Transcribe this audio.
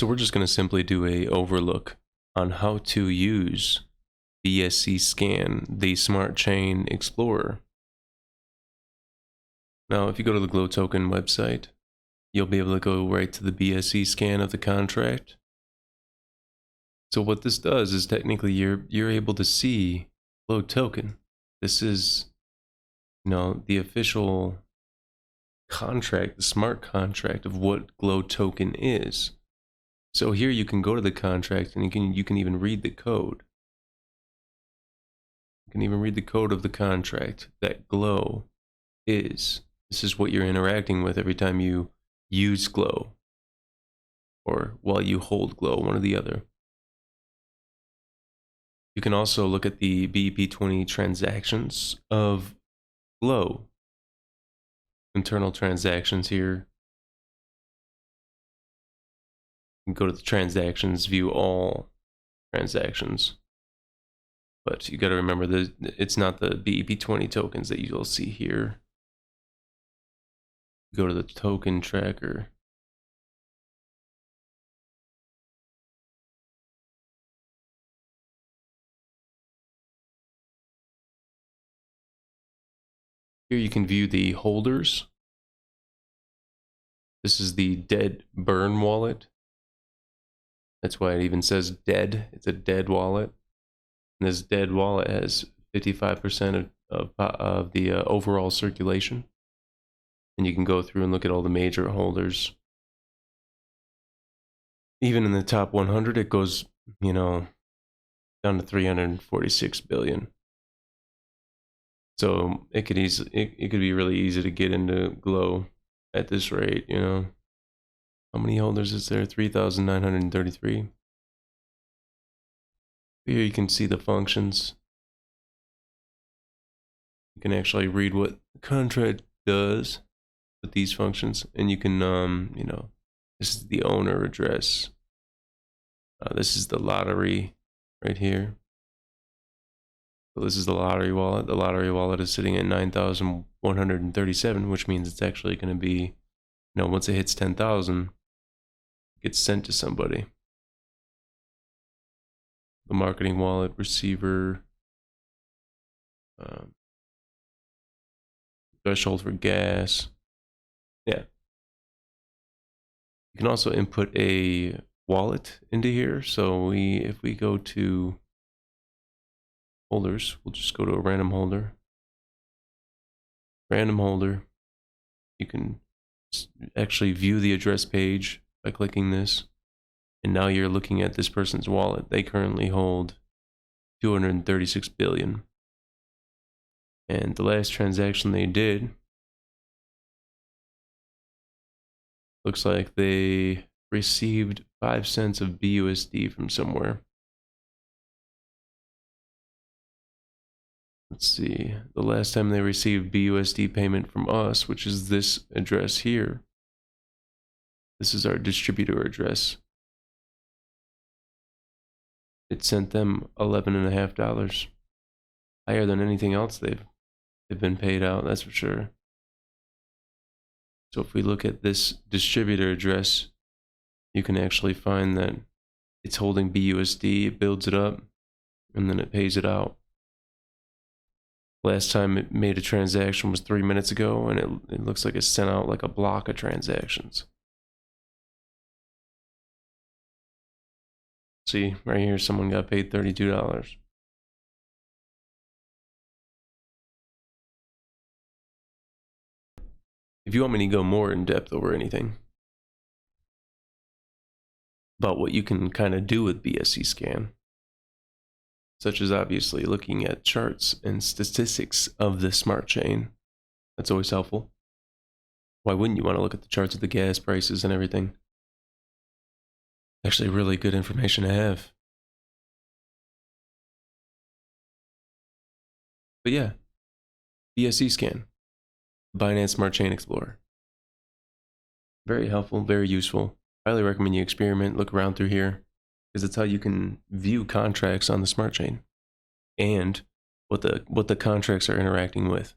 So we're just going to simply do a overlook on how to use BSCSCAN, the Smart Chain Explorer. Now, if you go to the Glow Token website, you'll be able to go right to the BSCSCAN of the contract. So what this does is technically you're able to see Glow Token. This is, the official contract, the smart contract of what Glow Token is. So here you can go to the contract and you can even read the code. You can even read the code of the contract that Glow is. This is what you're interacting with every time you use Glow, or while you hold Glow, one or the other. You can also look at the BEP20 transactions of Glow. Internal transactions here. You can go to the transactions, view all transactions. But you got to remember that it's not the BEP20 tokens that you'll see here. Go to the token tracker. Here you can view the holders. This is the dead burn wallet. That's why it even says dead. It's a dead wallet. And this dead wallet has 55% of the overall circulation. And you can go through and look at all the major holders. Even in the top 100, it goes, down to 346 billion. So it could be really easy to get into Glow at this rate, How many holders is there? 3,933. Here you can see the functions. You can actually read what the contract does with these functions, and you can, this is the owner address. This is the lottery right here. So this is the lottery wallet. The lottery wallet is sitting at 9,137, which means it's actually going to be, once it hits 10,000, it gets sent to somebody. The marketing wallet, receiver, threshold for gas. Yeah. You can also input a wallet into here. So if we go to holders, we'll just go to a random holder. Random holder. You can actually view the address page by clicking this. And now you're looking at this person's wallet. They currently hold 236 billion. And the last transaction they did, looks like they received 5 cents of BUSD from somewhere. Let's see, the last time they received BUSD payment from us, which is this address here. This is our distributor address. It sent them $11.50, higher than anything else they've been paid out, that's for sure. So if we look at this distributor address, you can actually find that it's holding BUSD, it builds it up, and then it pays it out. Last time it made a transaction was 3 minutes ago, and it looks like it sent out like a block of transactions. See, right here, someone got paid $32. If you want me to go more in depth over anything about what you can kind of do with BSCSCAN, such as obviously looking at charts and statistics of the smart chain, that's always helpful. Why wouldn't you want to look at the charts of the gas prices and everything? Actually, really good information to have. But yeah, BSCSCAN, Binance Smart Chain Explorer. Very helpful, very useful. Highly recommend you experiment, look around through here, because it's how you can view contracts on the smart chain and what the contracts are interacting with.